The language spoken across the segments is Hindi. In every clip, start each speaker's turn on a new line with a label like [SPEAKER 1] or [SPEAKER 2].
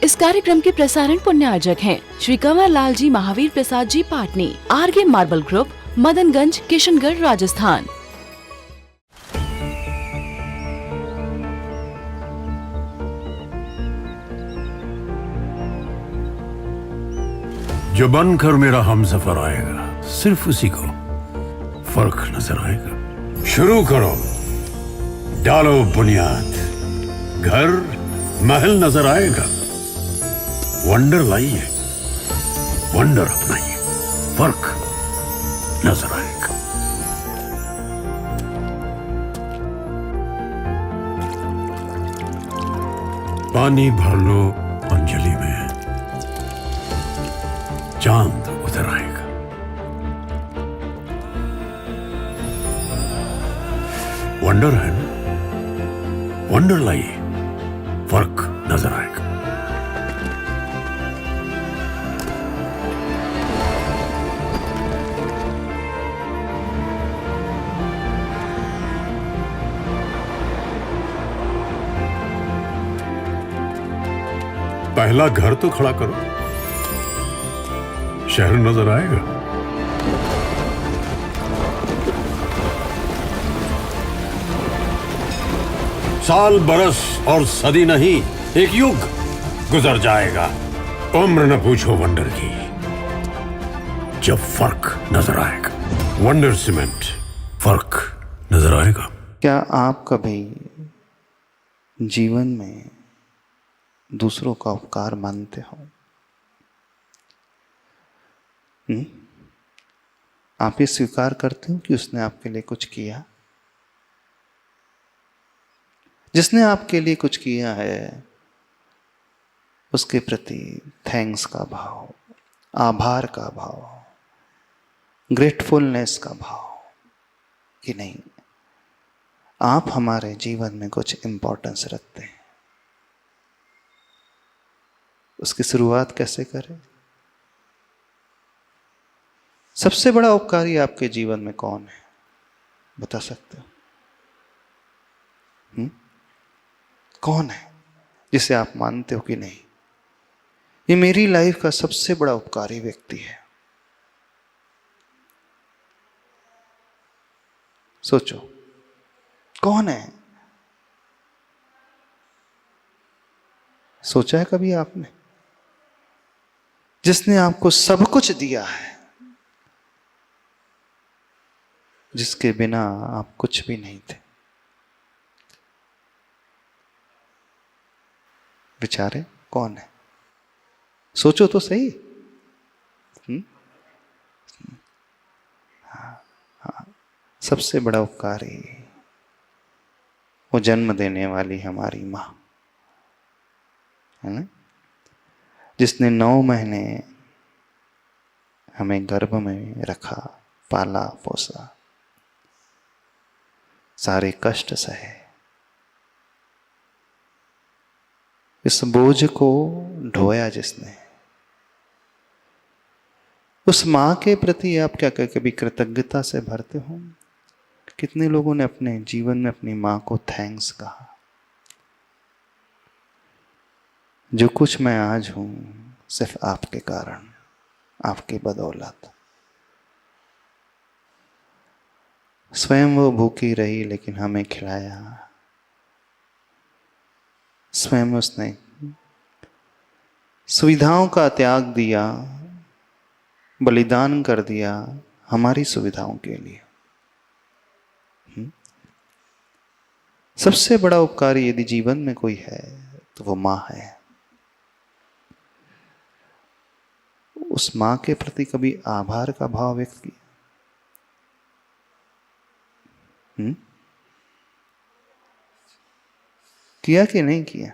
[SPEAKER 1] इस कार्यक्रम के प्रसारण पुण्यार्जक हैं Shri Kanwar Lal ji Mahavir Prasad ji Patni, RK marble group, Madanganj, Kishangarh, Rajasthan.
[SPEAKER 2] जो बनकर मेरा हमसफर आएगा, सिर्फ उसी को फर्क नजर आएगा। शुरू करो, डालो बुनियाद, घर महल नजर आएगा। वंडर लाइए, वंडर अपनाइए, फर्क नजर आएगा। पानी भर लो अंजलि में, चांद उतर आएगा। वंडर है ना, वंडर लाइए, फर्क नजर आएगा। पहला घर तो खड़ा करो, शहर नजर आएगा। साल बरस और सदी नहीं, एक युग गुजर जाएगा। उम्र न पूछो वंडर की, जब फर्क नजर आएगा। वंडर सीमेंट, फर्क नजर आएगा।
[SPEAKER 3] क्या आप कभी जीवन में दूसरों का उपकार मानते हो? आप ये स्वीकार करते हो कि उसने आपके लिए कुछ किया? जिसने आपके लिए कुछ किया है, उसके प्रति थैंक्स का भाव, आभार का भाव, ग्रेटफुलनेस का भाव कि नहीं, आप हमारे जीवन में कुछ इंपॉर्टेंस रखते हैं। उसकी शुरुआत कैसे करें? सबसे बड़ा उपकारी आपके जीवन में कौन है, बता सकते हो? कौन है जिसे आप मानते हो कि नहीं, ये मेरी लाइफ का सबसे बड़ा उपकारी व्यक्ति है? सोचो, कौन है? सोचा है कभी आपने? जिसने आपको सब कुछ दिया है, जिसके बिना आप कुछ भी नहीं थे। विचारे कौन है? सोचो तो सही। हाँ, सबसे बड़ा उपकारी वो जन्म देने वाली हमारी माँ है ना, जिसने 9 महीने हमें गर्भ में रखा, पाला पोसा, सारे कष्ट सहे, इस बोझ को ढोया जिसने। उस माँ के प्रति आप क्या कभी कृतज्ञता से भरते हो? कितने लोगों ने अपने जीवन में अपनी माँ को थैंक्स कहा? जो कुछ मैं आज हूं, सिर्फ आपके कारण, आपकी बदौलत। स्वयं वो भूखी रही लेकिन हमें खिलाया। स्वयं उसने सुविधाओं का त्याग दिया, बलिदान कर दिया हमारी सुविधाओं के लिए। सबसे बड़ा उपकारी यदि जीवन में कोई है तो वो माँ है। उस माँ के प्रति कभी आभार का भाव व्यक्त किया? किया कि नहीं किया?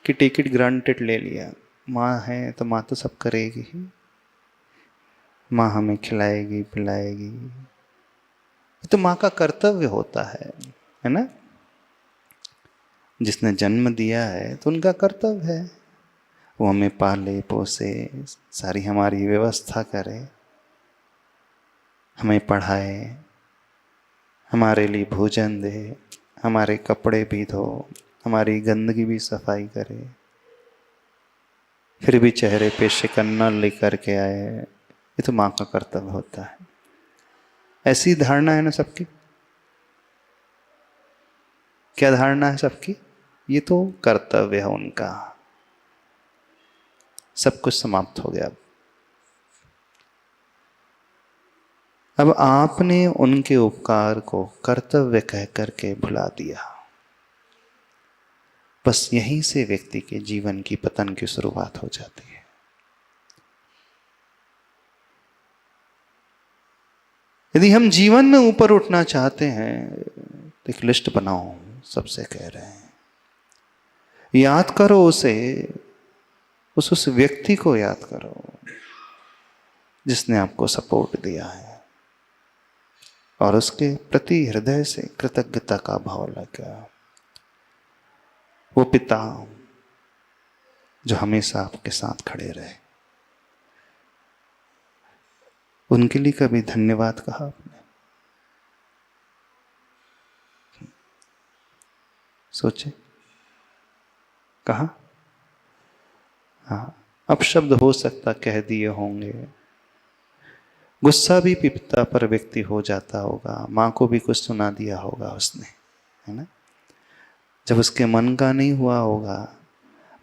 [SPEAKER 3] कि टिकट ग्रांटेड ले लिया, माँ है तो माँ तो सब करेगी ही, माँ हमें खिलाएगी पिलाएगी, तो माँ का कर्तव्य होता है ना? जिसने जन्म दिया है तो उनका कर्तव्य है, वो हमें पाले पोसे, सारी हमारी व्यवस्था करे, हमें पढ़ाए, हमारे लिए भोजन दे, हमारे कपड़े भी धो, हमारी गंदगी भी सफाई करे। फिर भी चेहरे पे शिकन्ना लेकर के आए, ये तो माँ का कर्तव्य होता है। ऐसी धारणा है ना सबकी। क्या धारणा है सबकी? ये तो कर्तव्य है उनका। सब कुछ समाप्त हो गया। अब आपने उनके उपकार को कर्तव्य कह करके भुला दिया। बस यहीं से व्यक्ति के जीवन की पतन की शुरुआत हो जाती है। यदि हम जीवन में ऊपर उठना चाहते हैं तो एक लिस्ट बनाओ, सबसे कह रहे हैं। याद करो उसे, उस व्यक्ति को याद करो जिसने आपको सपोर्ट दिया है, और उसके प्रति हृदय से कृतज्ञता का भाव लगा। वो पिता जो हमेशा आपके साथ खड़े रहे, उनके लिए कभी धन्यवाद कहा आपने? सोचे, कहा? हाँ, अब शब्द हो सकता कह दिए होंगे। गुस्सा भी पिता पर व्यक्ति हो जाता होगा, माँ को भी कुछ सुना दिया होगा उसने, है ना? जब उसके मन का नहीं हुआ होगा,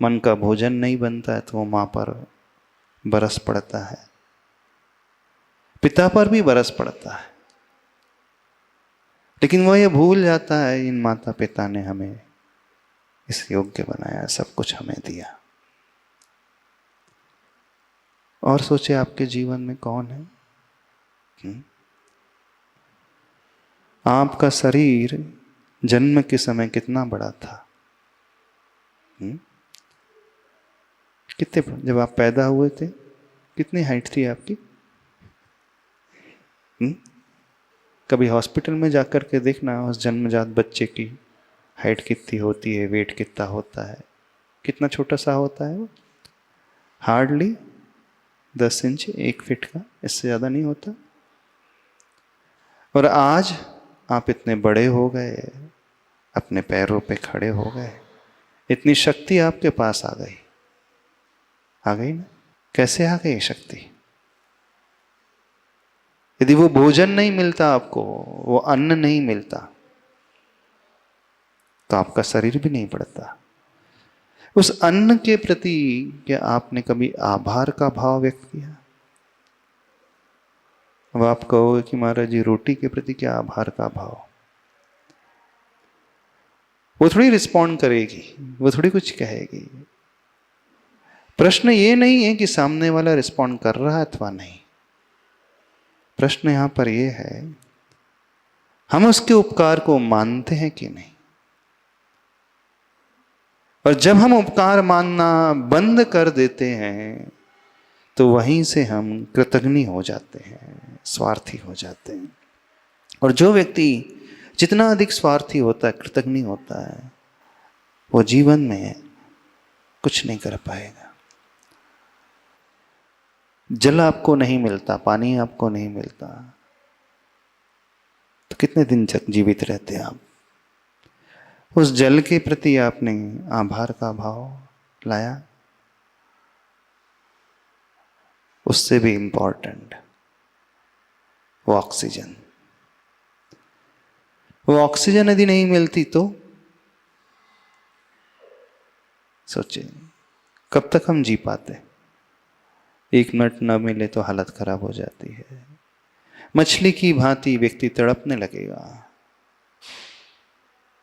[SPEAKER 3] मन का भोजन नहीं बनता है, तो वो माँ पर बरस पड़ता है, पिता पर भी बरस पड़ता है। लेकिन वह ये भूल जाता है, इन माता पिता ने हमें इस योग्य बनाया, सब कुछ हमें दिया। और सोचे आपके जीवन में कौन है? आपका शरीर जन्म के समय कितना बड़ा था? कितने, जब आप पैदा हुए थे कितनी हाइट थी आपकी? कभी हॉस्पिटल में जाकर के देखना उस जन्मजात बच्चे की हाइट कितनी होती है, वेट कितना होता है, कितना छोटा सा होता है वो। हार्डली 10 इंच, 1 फीट का, इससे ज़्यादा नहीं होता। और आज आप इतने बड़े हो गए, अपने पैरों पे खड़े हो गए, इतनी शक्ति आपके पास आ गई। आ गई ना? कैसे आ गई शक्ति? यदि वो भोजन नहीं मिलता आपको, वो अन्न नहीं मिलता, तो आपका शरीर भी नहीं बढ़ता। उस अन्न के प्रति क्या आपने कभी आभार का भाव व्यक्त किया? अब आप कहोगे कि महाराज जी रोटी के प्रति क्या आभार का भाव? वो थोड़ी रिस्पॉन्ड करेगी, वो थोड़ी कुछ कहेगी। प्रश्न ये नहीं है कि सामने वाला रिस्पॉन्ड कर रहा है अथवा नहीं। प्रश्न यहां पर यह है, हम उसके उपकार को मानते हैं कि नहीं। और जब हम उपकार मानना बंद कर देते हैं तो वहीं से हम कृतघ्नी हो जाते हैं, स्वार्थी हो जाते हैं। और जो व्यक्ति जितना अधिक स्वार्थी होता है, कृतघ्नी होता है, वो जीवन में कुछ नहीं कर पाएगा। जल आपको नहीं मिलता, पानी आपको नहीं मिलता, तो कितने दिन तक जीवित रहते हैं आप? उस जल के प्रति आपने आभार का भाव लाया? उससे भी इंपॉर्टेंट वो ऑक्सीजन। वो ऑक्सीजन यदि नहीं मिलती तो सोचिए कब तक हम जी पाते? 1 मिनट न मिले तो हालत खराब हो जाती है। मछली की भांति व्यक्ति तड़पने लगेगा,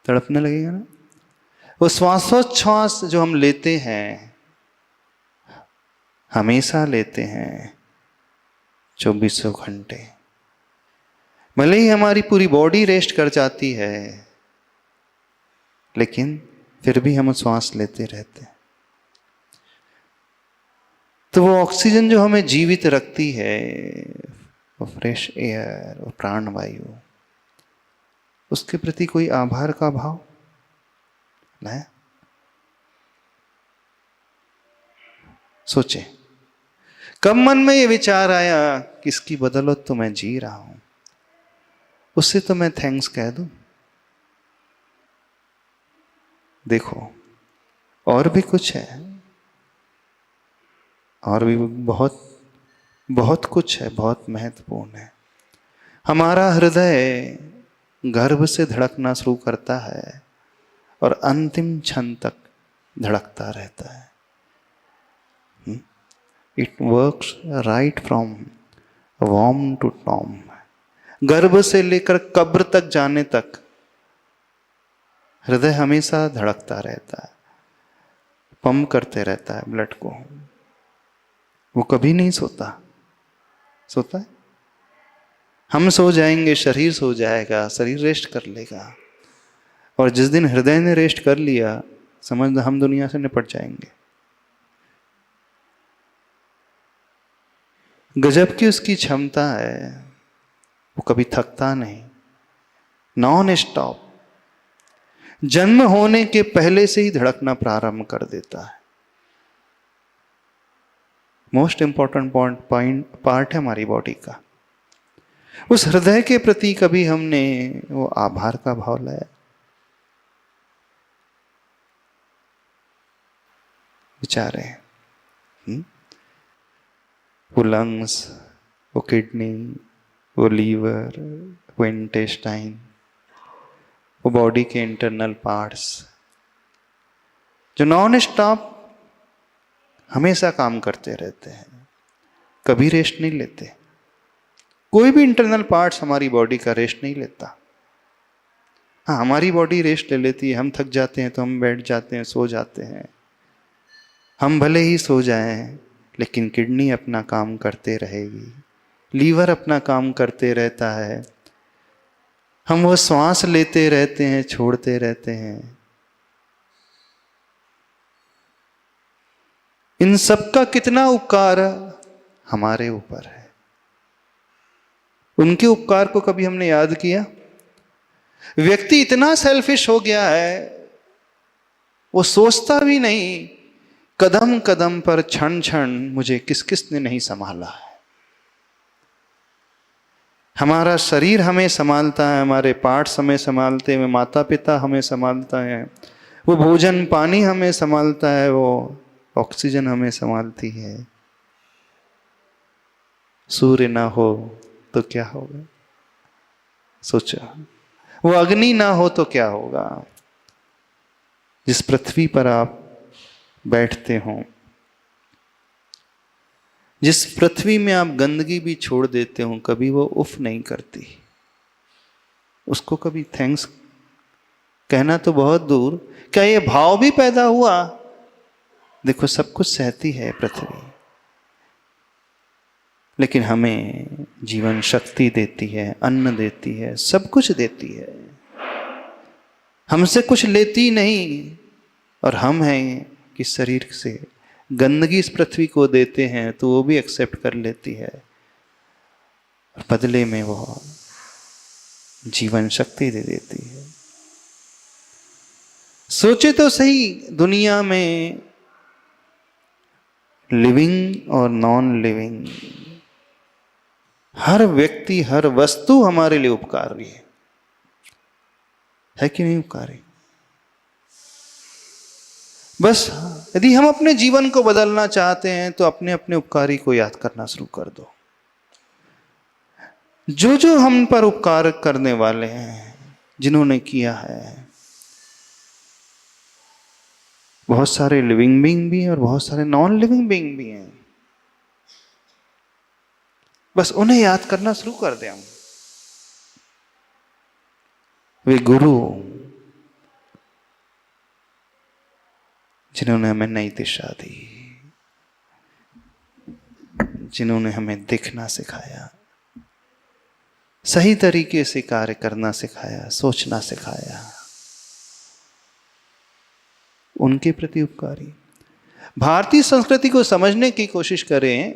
[SPEAKER 3] तड़पने लगेगा ना। वो श्वासोच्छ्वास जो हम लेते हैं, हमेशा लेते हैं 24 घंटे, भले ही हमारी पूरी बॉडी रेस्ट कर जाती है, लेकिन फिर भी हम श्वास लेते रहते हैं। तो वो ऑक्सीजन जो हमें जीवित रखती है, वो फ्रेश एयर, वो प्राणवायु, उसके प्रति कोई आभार का भाव लाया? सोचे कब मन में ये विचार आया कि इसकी बदौलत तो मैं जी रहा हूं, उससे तो मैं थैंक्स कह दूं। देखो और भी कुछ है। और भी बहुत बहुत कुछ है, बहुत महत्वपूर्ण है। हमारा हृदय गर्भ से धड़कना शुरू करता है और अंतिम क्षण तक धड़कता रहता है। इट वर्क्स राइट फ्रॉम वॉर्म टू टॉम। गर्भ से लेकर कब्र तक जाने तक हृदय हमेशा धड़कता रहता है, पंप करते रहता है ब्लड को। वो कभी नहीं सोता। सोता है? हम सो जाएंगे, शरीर सो जाएगा, शरीर रेस्ट कर लेगा, और जिस दिन हृदय ने रेस्ट कर लिया, समझ हम दुनिया से निपट जाएंगे। गजब की उसकी क्षमता है, वो कभी थकता नहीं, नॉन स्टॉप। जन्म होने के पहले से ही धड़कना प्रारंभ कर देता है। मोस्ट इंपॉर्टेंट पार्ट है हमारी बॉडी का। उस हृदय के प्रति कभी हमने वो आभार का भाव लाया? विचारे। वो लंग्स, वो किडनी, वो लीवर, वो इंटेस्टाइन, वो बॉडी के इंटरनल पार्ट्स जो नॉन स्टॉप हमेशा काम करते रहते हैं, कभी रेस्ट नहीं लेते। कोई भी इंटरनल पार्ट्स हमारी बॉडी का रेस्ट नहीं लेता। हाँ, हमारी बॉडी रेस्ट ले लेती है। हम थक जाते हैं तो हम बैठ जाते हैं, सो जाते हैं। हम भले ही सो जाएं, लेकिन किडनी अपना काम करते रहेगी, लीवर अपना काम करते रहता है। हम वो श्वास लेते रहते हैं, छोड़ते रहते हैं। इन सब का कितना उपकार हमारे ऊपर है। उनके उपकार को कभी हमने याद किया? व्यक्ति इतना सेल्फिश हो गया है, वो सोचता भी नहीं कदम कदम पर, क्षण क्षण मुझे किस किस ने नहीं संभाला है। हमारा शरीर हमें संभालता है, हमारे पार्ट्स हमें संभालते हैं, माता पिता हमें संभालता है, वो भोजन पानी हमें संभालता है, वो ऑक्सीजन हमें संभालती है। सूर्य ना हो तो क्या होगा? सोचो, वो अग्नि ना हो तो क्या होगा? जिस पृथ्वी पर आप बैठते हो, जिस पृथ्वी में आप गंदगी भी छोड़ देते हो, कभी वो उफ नहीं करती। उसको कभी थैंक्स कहना तो बहुत दूर, क्या ये भाव भी पैदा हुआ? देखो, सब कुछ सहती है पृथ्वी, लेकिन हमें जीवन शक्ति देती है, अन्न देती है, सब कुछ देती है, हमसे कुछ लेती नहीं। और हम हैं कि शरीर से गंदगी इस पृथ्वी को देते हैं तो वो भी एक्सेप्ट कर लेती है, और बदले में वो जीवन शक्ति दे देती है। सोचे तो सही, दुनिया में लिविंग और नॉन लिविंग हर व्यक्ति, हर वस्तु हमारे लिए उपकारी है कि नहीं उपकारी? बस यदि हम अपने जीवन को बदलना चाहते हैं तो अपने अपने उपकारी को याद करना शुरू कर दो। जो जो हम पर उपकार करने वाले हैं, जिन्होंने किया है, बहुत सारे लिविंग बीइंग भी हैं और बहुत सारे नॉन लिविंग बीइंग भी हैं। बस उन्हें याद करना शुरू कर दें हम। वे गुरु जिन्होंने हमें नई दिशा दी, जिन्होंने हमें दिखना सिखाया, सही तरीके से कार्य करना सिखाया, सोचना सिखाया, उनके प्रति उपकारी। भारतीय संस्कृति को समझने की कोशिश करें,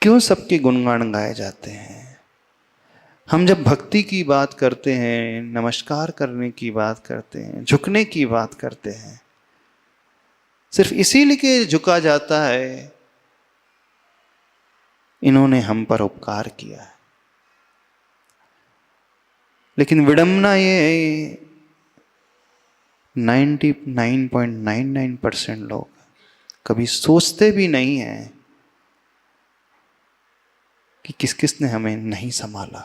[SPEAKER 3] क्यों सबके गुणगान गाए जाते हैं? हम जब भक्ति की बात करते हैं, नमस्कार करने की बात करते हैं, झुकने की बात करते हैं, सिर्फ इसीलिए झुका जाता है इन्होंने हम पर उपकार किया है। लेकिन विडंबना ये है, 99.99% लोग कभी सोचते भी नहीं हैं कि किस किस ने हमें नहीं संभाला।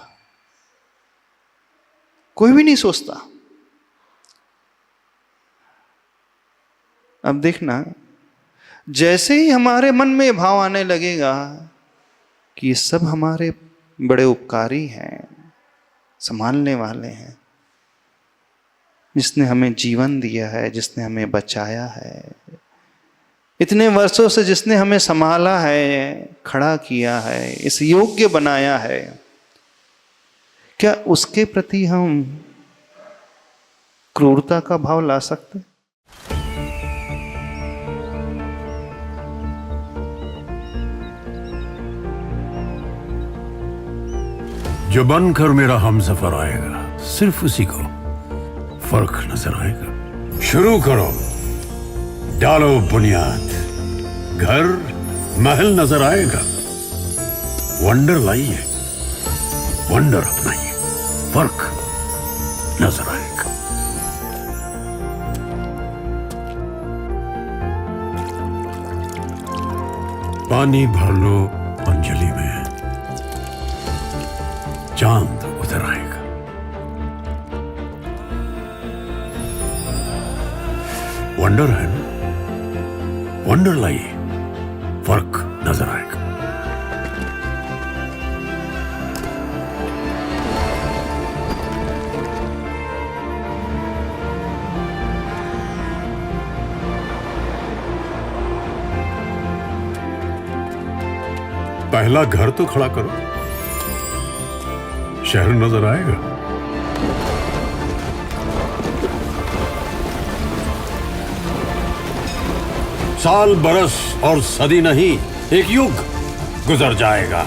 [SPEAKER 3] कोई भी नहीं सोचता। अब देखना, जैसे ही हमारे मन में भाव आने लगेगा कि ये सब हमारे बड़े उपकारी हैं, संभालने वाले हैं, जिसने हमें जीवन दिया है, जिसने हमें बचाया है, इतने वर्षों से जिसने हमें संभाला है, खड़ा किया है, इस योग्य बनाया है, क्या उसके प्रति हम क्रूरता का भाव ला सकते?
[SPEAKER 2] जो बनकर मेरा हमसफर आएगा, सिर्फ उसी को फर्क नजर आएगा। शुरू करो, डालो बुनियाद, घर महल नजर आएगा। वंडर लाइए, वंडर अपनाइए, फर्क नजर आएगा। पानी भर लो अंजलि में, चांद उतर आएगा। वंडर है ना, वंडर लाइए, फर्क नजर आएगा। पहला घर तो खड़ा करो, शहर नजर आएगा। साल बरस और सदी नहीं, एक युग गुजर जाएगा।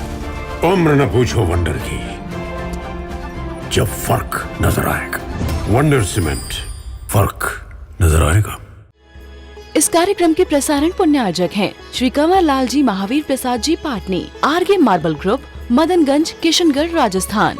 [SPEAKER 2] उम्र न पूछो वंडर की, जब फर्क नजर आएगा। वंडर सीमेंट, फर्क नजर आएगा।
[SPEAKER 1] इस कार्यक्रम के प्रसारण पुण्य आयोजक हैं श्री कंवर लाल जी महावीर प्रसाद जी पाटनी, आरगे मार्बल ग्रुप, मदनगंज, किशनगढ़, राजस्थान।